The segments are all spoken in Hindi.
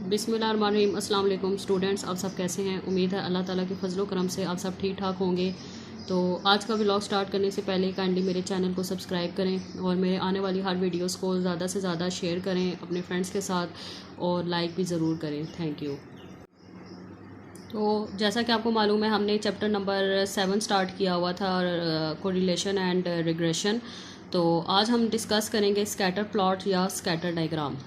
बिस्मिल्लाहिर्रहमानिर्रहीम। अस्सलाम वालेकुम स्टूडेंट्स, आप सब कैसे हैं? उम्मीद है अल्लाह ताला के फजलो करम से आप सब ठीक ठाक होंगे। तो आज का व्लॉग स्टार्ट करने से पहले काइंडली मेरे चैनल को सब्सक्राइब करें और मेरे आने वाली हर वीडियोस को ज़्यादा से ज़्यादा शेयर करें अपने फ्रेंड्स के साथ और लाइक भी ज़रूर करें। Thank you. तो जैसा कि आपको मालूम है, हमने चैप्टर नंबर 7 स्टार्ट किया हुआ था, कोरिलेशन एंड रिग्रेशन। तो आज हम डिस्कस करेंगे स्कैटर प्लॉट या स्कैटर डायग्राम।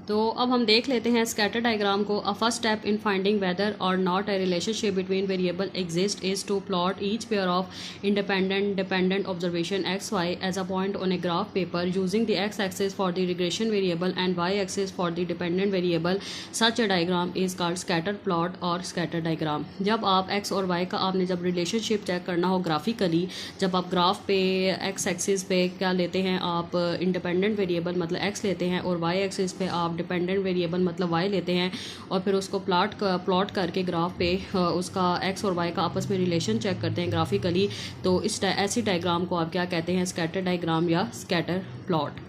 तो अब हम देख लेते हैं स्कैटर डायग्राम को। A first step in finding whether or not a relationship between variable exist is to plot each pair of independent dependent observation x y as a point on a graph paper using the x axis for the regression variable and y axis for the dependent variable. Such a diagram is called scatter plot और स्कैटर डायग्राम। जब आप एक्स और वाई का आपने जब रिलेशनशिप चेक करना हो ग्राफिकली, जब आप ग्राफ पे एक्स एक्सिस पे क्या लेते हैं, आप इंडिपेंडेंट वेरिएबल मतलब एक्स लेते हैं और वाई एक्सिस पे आप डिपेंडेंट वेरिएबल मतलब वाई लेते हैं और फिर उसको प्लॉट करके ग्राफ पे उसका एक्स और वाई का आपस में रिलेशन चेक करते हैं ग्राफिकली, तो ऐसी डायग्राम को आप क्या कहते हैं? स्कैटर डायग्राम या scatter plot.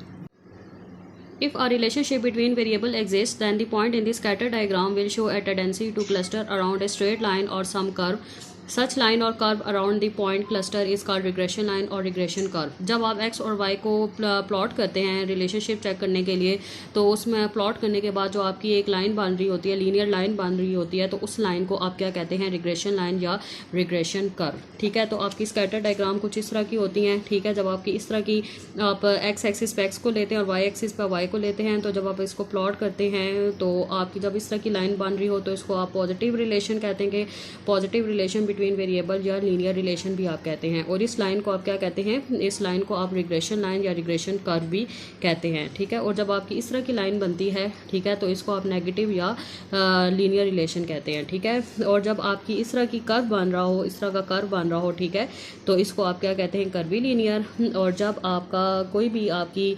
If a relationship between variable exists, then the point in the scatter diagram will show a tendency to cluster around a straight line or some curve. Such line or curve around the point cluster is called regression line और regression curve। जब आप x और y को प्लॉट करते हैं रिलेशनशिप चेक करने के लिए, तो उसमें प्लॉट करने के बाद जो आपकी एक लाइन बन रही होती है, लीनियर लाइन बन रही होती है, तो उस लाइन को आप क्या कहते हैं? रिग्रेशन लाइन या रिग्रेशन कर्व। ठीक है, तो आपकी स्कैटर डायग्राम कुछ इस तरह की होती हैं। ठीक है, जब आपकी इस तरह की आप एक्स एक्सिस पे एक्स को लेते हैं और वाई एक्सिस पे वाई को लेते हैं, तो जब आप इसको प्लॉट करते हैं तो आपकी जब इस तरह की लाइन बन रही हो तो इसको आप पॉजिटिव रिलेशन कहते हैं, कि पॉजिटिव रिलेशन बिटवीन वेरिएबल या लीनियर रिलेशन भी आप कहते हैं। और इस लाइन को आप क्या कहते हैं? इस लाइन को आप रिग्रेशन लाइन या रिग्रेशन कर्व भी कहते हैं। ठीक है, और जब आपकी इस तरह की लाइन बनती है, ठीक है, तो इसको आप नेगेटिव या लीनियर रिलेशन कहते हैं। ठीक है, और जब आपकी इस तरह की कर्व बन रहा हो, इस तरह का कर्व बन रहा हो, ठीक है, तो इसको आप क्या कहते हैं? Curvy linear. और जब आपका कोई भी आपकी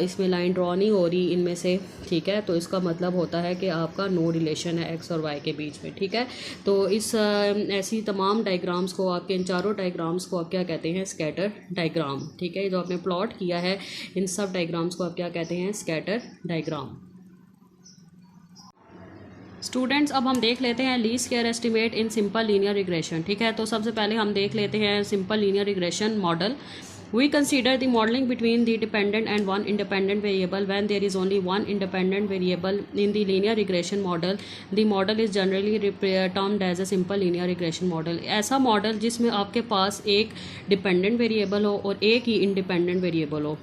इसमें लाइन ड्रॉ नहीं हो रही इनमें से, ठीक है, तो इसका मतलब होता है कि आपका नो रिलेशन है एक्स और वाई के बीच में। ठीक है, तो इस ऐसी तमाम डायग्राम्स को, आपके इन चारों डायग्राम्स को आप क्या कहते हैं? Scatter diagram. ठीक है, जो आपने प्लॉट किया है इन सब डायग्राम्स को आप क्या कहते हैं? Scatter diagram. स्टूडेंट्स, अब हम देख लेते हैं least square estimate in simple linear regression. ठीक है, तो सबसे पहले हम देख लेते हैं simple linear regression model. We consider the modeling between the dependent and one independent variable when there is only one independent variable in the linear regression model. The model is generally termed as a simple linear regression model। ऐसा मॉडल जिसमें आपके पास एक डिपेंडेंट वेरिएबल हो और एक ही इंडिपेंडेंट वेरिएबल हो।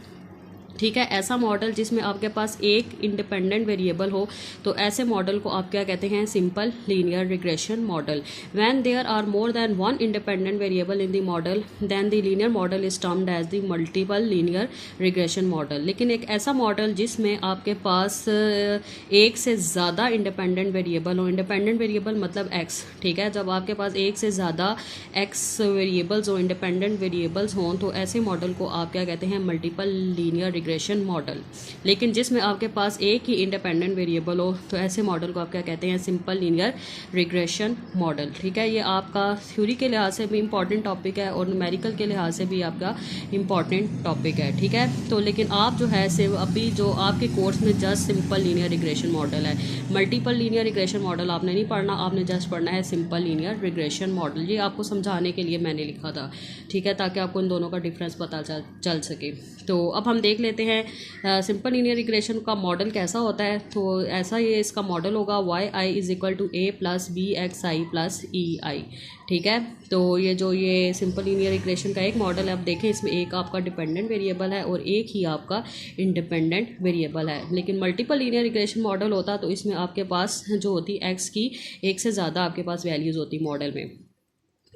ठीक है, ऐसा मॉडल जिसमें आपके पास एक इंडिपेंडेंट वेरिएबल हो, तो ऐसे मॉडल को आप क्या कहते हैं? Simple linear regression model. When there are more than one independent variable in the model, then the linear model is termed as the multiple linear regression model. लेकिन एक ऐसा मॉडल जिसमें आपके पास एक से ज़्यादा इंडिपेंडेंट वेरिएबल हो, इंडिपेंडेंट वेरिएबल मतलब एक्स। ठीक है, जब आपके पास एक से ज़्यादा एक्स वेरिएबल्स हो, इंडिपेंडेंट वेरिएबल्स हों, तो ऐसे मॉडल को आप क्या कहते हैं? Multiple linear regression model. लेकिन जिसमें आपके पास एक ही इंडिपेंडेंट वेरिएबल हो, तो ऐसे मॉडल को आप क्या कहते हैं? Simple linear regression model. ठीक है, ये आपका थ्योरी के लिहाज से भी इंपॉर्टेंट टॉपिक है और न्यूमेरिकल के लिहाज से भी आपका इंपॉर्टेंट टॉपिक है। ठीक है, तो लेकिन आप जो है सिर्फ अभी जो आपके कोर्स में just simple linear regression model है, मल्टीपल लीनियर रिग्रेशन मॉडल आपने नहीं पढ़ना, आपने जस्ट पढ़ना है सिंपल लीनियर रिग्रेशन मॉडल। ये आपको समझाने के लिए मैंने लिखा था। ठीक है, ताकि आपको इन दोनों का डिफरेंस पता चल सके। तो अब हम देख लेते हैं सिंपल लीनियर रिग्रेशन का मॉडल कैसा होता है। तो ऐसा ये इसका मॉडल होगा y i is equal to a plus b x i plus e i. ठीक है, तो ये सिंपल लीनियर रिग्रेशन का एक मॉडल है। अब देखें, इसमें एक आपका डिपेंडेंट वेरिएबल है और एक ही आपका इंडिपेंडेंट वेरिएबल है। लेकिन मल्टीपल लीनियर रिग्रेशन मॉडल होता तो इसमें आपके पास जो होती एक्स की एक से ज़्यादा आपके पास वैल्यूज़ होती मॉडल में।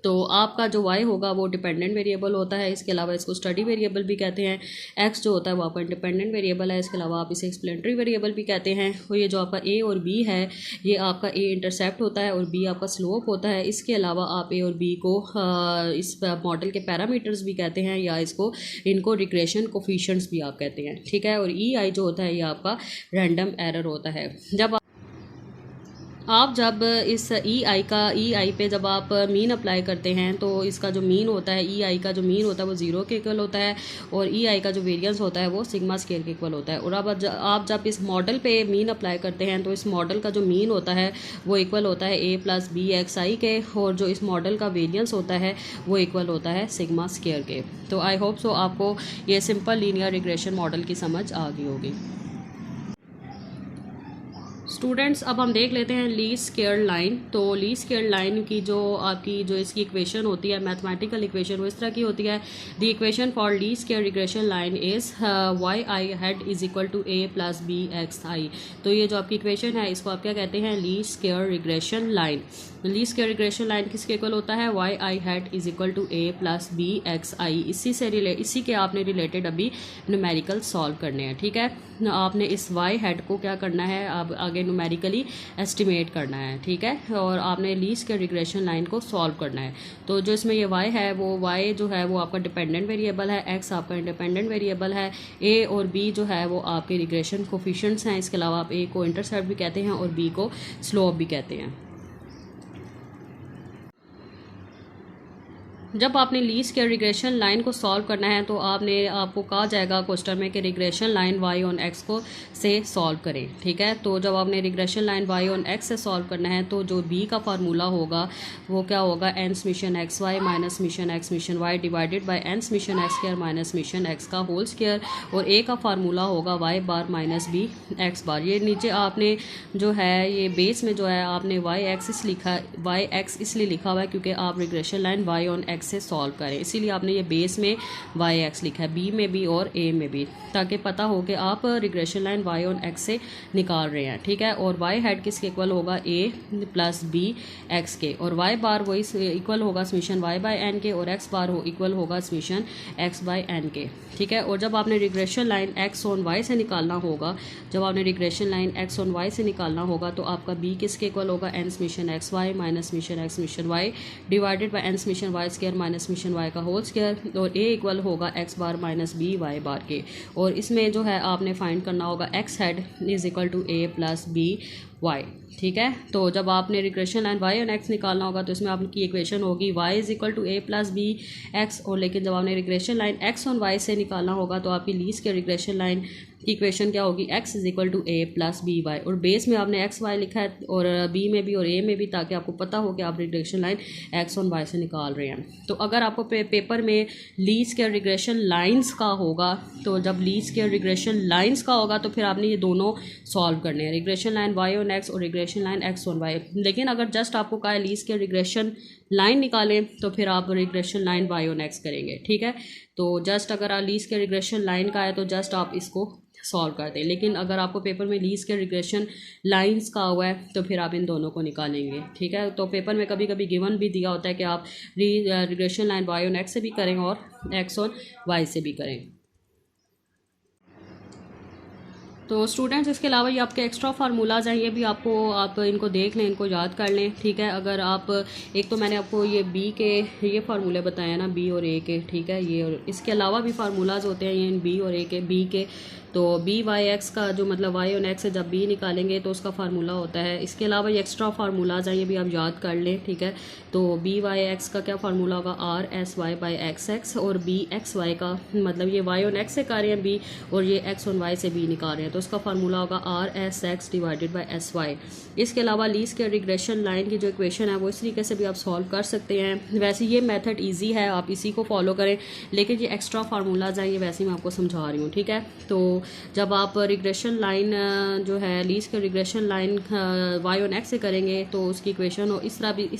तो आपका जो y होगा वो डिपेंडेंट वेरिएबल होता है। इसके अलावा इसको स्टडी वेरिएबल भी कहते हैं। x जो होता है वो आपका इंडिपेंडेंट वेरिएबल है। इसके अलावा आप इसे एक्सप्लेनेटरी वेरिएबल भी कहते हैं। और ये जो आपका a और b है, ये आपका a इंटरसेप्ट होता है और b आपका स्लोप होता है। इसके अलावा आप a और b को इस मॉडल के पैरामीटर्स भी कहते हैं, या इनको रिग्रेशन कोफिशिएंट्स भी आप कहते हैं। ठीक है, और e i जो होता है ये आपका रैंडम एरर होता है। जब आप जब इस ई आई पे जब आप मीन अप्लाई करते हैं तो इसका जो मीन होता है, ई आई का जो मीन होता है वो 0 के इक्वल होता है और ई आई का जो वेरिएंस होता है वो सिग्मा स्क्वायर के इक्वल होता है। और अब आप जब इस मॉडल पे मीन अप्लाई करते हैं तो इस मॉडल का जो मीन होता है वो इक्वल होता है ए प्लस बी एक्स आई के, और जो इस मॉडल का वेरिएंस होता है वो इक्वल होता है सिग्मा स्क्वायर के। तो आई होप सो आपको ये सिंपल लीनियर रिग्रेशन मॉडल की समझ आ गई होगी। स्टूडेंट्स अब हम देख लेते हैं लीस्ट स्क्वायर लाइन। तो लीस्ट स्क्वायर लाइन की जो आपकी जो इसकी इक्वेशन होती है, मैथमेटिकल इक्वेशन, वो इस तरह की होती है। The equation for least square regression line is y i hat is equal to a plus b x i. तो ये जो आपकी इक्वेशन है इसको आप क्या कहते हैं, least square regression line. Least square regression line किसके इक्वल होता है, y i hat is equal to a plus b x i. इसी के आपने रिलेटेड अभी न्यूमेरिकल सॉल्व करने हैं। ठीक है, आपने इस वाई हेड को क्या करना है, अब आगे न्यूमेरिकली एस्टिमेट करना है। ठीक है, और आपने लीस्ट स्क्वायर रिग्रेशन लाइन को सॉल्व करना है। तो जो इसमें ये वाई है, वो वाई जो है वो आपका डिपेंडेंट वेरिएबल है, एक्स आपका इंडिपेंडेंट वेरिएबल है, ए और बी जो है वो आपके रिग्रेशन कोफिशिएंट्स हैं। इसके अलावा आप ए को इंटरसेप्ट भी कहते हैं और बी को स्लोप भी कहते हैं। जब आपने लीस्ट स्क्वायर रिग्रेशन लाइन को सॉल्व करना है तो आपको कहा जाएगा क्वेश्चन में कि regression line y on x को से सॉल्व करें। ठीक है, तो जब आपने regression line y on x से सॉल्व करना है तो जो बी का फार्मूला होगा वो क्या होगा, n summation x y minus summation x summation y divided by n summation x square minus summation x का होल स्क्वायर, और ए का फार्मूला होगा y bar minus b x bar. ये नीचे आपने जो है ये बेस में जो है आपने वाई एक्स इसलिए लिखा हुआ है क्योंकि आप regression line y on x से सॉल्व करें, इसीलिए आपने ये बेस में वाई एक्स लिखा है, बी में भी और ए में भी, ताकि पता हो कि आप regression line y on x से निकाल रहे हैं। ठीक है, और वाई हेड किसके इक्वल होगा, ए प्लस बी एक्स के, और वाई बार वही इक्वल होगा समीशन वाई बाय एन के, और एक्स बार इक्वल होगा समीशन एक्स बाय एन के। ठीक है, और जब आपने regression line x on Y से निकालना होगा, तो आपका बी किसके इक्वल होगा, n summation x y minus summation x summation y divided by n summation y square minus summation y का होल स्क्वायर, और ए इक्वल होगा x bar minus b y bar के। और इसमें जो है आपने फाइंड करना होगा x head is equal to a plus b y. ठीक है, तो जब आपने regression line y on x निकालना होगा तो इसमें आपकी इक्वेशन होगी y is equal to a plus b x, और लेकिन जब आपने regression line x on Y से निकालना होगा तो आपकी लीस्ट के रिग्रेशन लाइन की इक्वेशन क्या होगी, x is equal to a plus b y, और बेस में आपने एक्स वाई लिखा है और बी में भी और ए में भी, ताकि आपको पता हो कि आप regression line x on Y से निकाल रहे हैं। तो अगर आपको पेपर में लीस्ट के रिग्रेशन लाइंस का होगा, तो जब लीस्ट के रिग्रेशन लाइंस का होगा तो फिर आपने ये दोनों सॉल्व करने हैं, regression line y on x और regression line x on y. लेकिन अगर जस्ट आपको कहा है लीस्ट के रिग्रेशन लाइन निकालें तो फिर आप regression line y on x करेंगे। ठीक है, तो जस्ट अगर आप लीस्ट के रिग्रेशन लाइन का है तो जस्ट आप इसको सॉल्व कर दें, लेकिन अगर आपको पेपर में लीस्ट के रिग्रेशन लाइंस का हुआ है तो फिर आप इन दोनों को निकालेंगे। ठीक है, तो पेपर में कभी कभी गिवन भी दिया होता है कि आप regression line y on x से भी करें और एक्स ऑन वाई से भी करें। तो स्टूडेंट्स इसके अलावा ये आपके एक्स्ट्रा फार्मूलाज हैं, ये भी आप इनको देख लें, इनको याद कर लें। ठीक है, अगर आप एक तो मैंने आपको ये बी के ये फार्मूले बताए हैं ना, बी और ए के। ठीक है, ये और इसके अलावा भी फार्मूलाज होते हैं ये बी और ए के। बी के तो बी वाई एक्स का जो मतलब वाई ऑन एक्स से जब बी निकालेंगे तो उसका फार्मूला होता है। इसके अलावा ये एक्स्ट्रा फार्मूलाज हैं, ये भी आप याद कर लें। ठीक है, तो बी वाई एक्स का क्या फार्मूला होगा, r S Y by x x, और बी एक्स वाई का मतलब ये वाई ऑन एक्स से कर रहे हैं बी, और ये एक्स ऑन वाई से बी निकाल रहे हैं, तो उसका फार्मूला होगा r S x divided by S y. इसके अलावा लीस्ट के रिग्रेशन लाइन की जो इक्वेशन है वो इस तरीके से भी आप सॉल्व कर सकते हैं। वैसे ये मेथड ईजी है, आप इसी को फॉलो करें, लेकिन ये एक्स्ट्रा फार्मूलाज हैं, ये वैसे मैं आपको समझा रही हूँ। ठीक है, तो जब आप रिग्रेशन लाइन जो है लीस्ट के regression line y on x से करेंगे तो उसकी इक्वेशन इस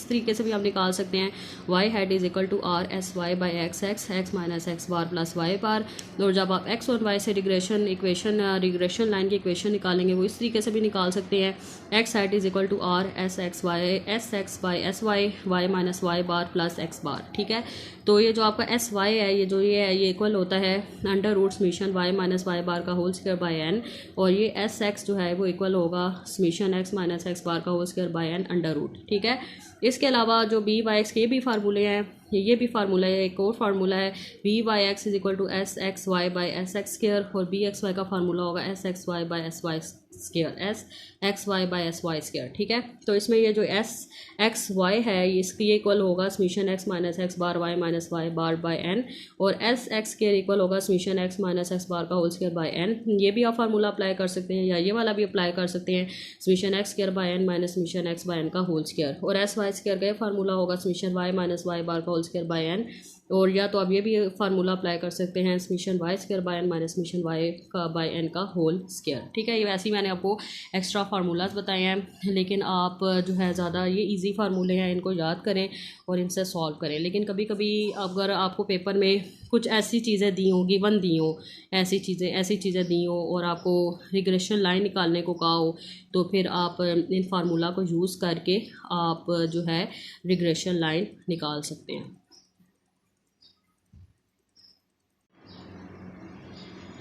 तरीके से भी आप निकाल सकते हैं, Y hat is equal to R S Y by x X X minus x bar plus Y bar. और जब आप एक्स ऑन वाई से रिग्रेशन लाइन की इक्वेशन निकालेंगे वो इस तरीके से भी निकाल सकते हैं, X head is equal to R S X by S Y Y minus Y bar plus X bar. ठीक है, तो ये जो आपका एस वाई है ये इक्वल होता है under root summation Y minus Y bar का होल स्क्वायर बाय एन, और ये एस एक्स जो है वो इक्वल होगा summation x minus x bar का whole square by n under root. ठीक है, इसके अलावा जो बी वाई एक्स के भी फार्मूले हैं ये भी फार्मूला है। एक और फार्मूला है v y x is equal to s x y by s x square, और बी एक्स वाई का फार्मूला होगा s x y by S y square, s x y by S y square. ठीक है, तो इसमें ये जो एस एक्स वाई है इसकी इक्वल होगा summation x minus x bar y minus Y bar by n, और एस एक्स स्क्वायर इक्वल होगा summation x minus x bar का होल स्क्वायर बाई एन। ये भी आप फार्मूला अप्लाई कर सकते हैं, या ये वाला भी अप्लाई कर सकते हैं, summation x square by n minus summation x by n का होल स्क्वायर, और एस वाई स्क्वायर का फार्मूला होगा summation Y minus Y bar का होल स्क्वायर बाई एन। और या तो आप ये भी फार्मूला अप्लाई कर सकते हैं summation y square by n minus summation y का बाई एन का होल स्क्वायर। ठीक है, ये वैसे ही मैंने आपको एक्स्ट्रा फार्मूलाज बताए हैं, लेकिन आप जो है ज़्यादा ये इजी फार्मूले हैं, इनको याद करें और इनसे सॉल्व करें। लेकिन कभी कभी अगर आपको पेपर में कुछ ऐसी चीज़ें दी हों, गिवन दी हों, ऐसी चीज़ें दी हों और आपको रिग्रेशन लाइन निकालने को कहा हो, तो फिर आप इन फार्मूला को यूज़ करके आप जो है रिग्रेशन लाइन निकाल सकते हैं।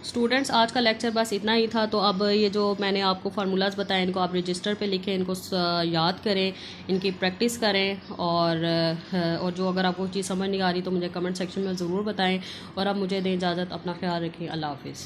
स्टूडेंट्स, आज का लेक्चर बस इतना ही था। तो अब ये जो मैंने आपको फार्मूलाज बताए इनको आप रजिस्टर पे लिखें, इनको याद करें, इनकी प्रैक्टिस करें, और जो अगर आपको चीज़ समझ नहीं आ रही तो मुझे कमेंट सेक्शन में ज़रूर बताएं। और अब मुझे दें इजाज़त, अपना ख्याल रखें, अल्लाह हाफिज़।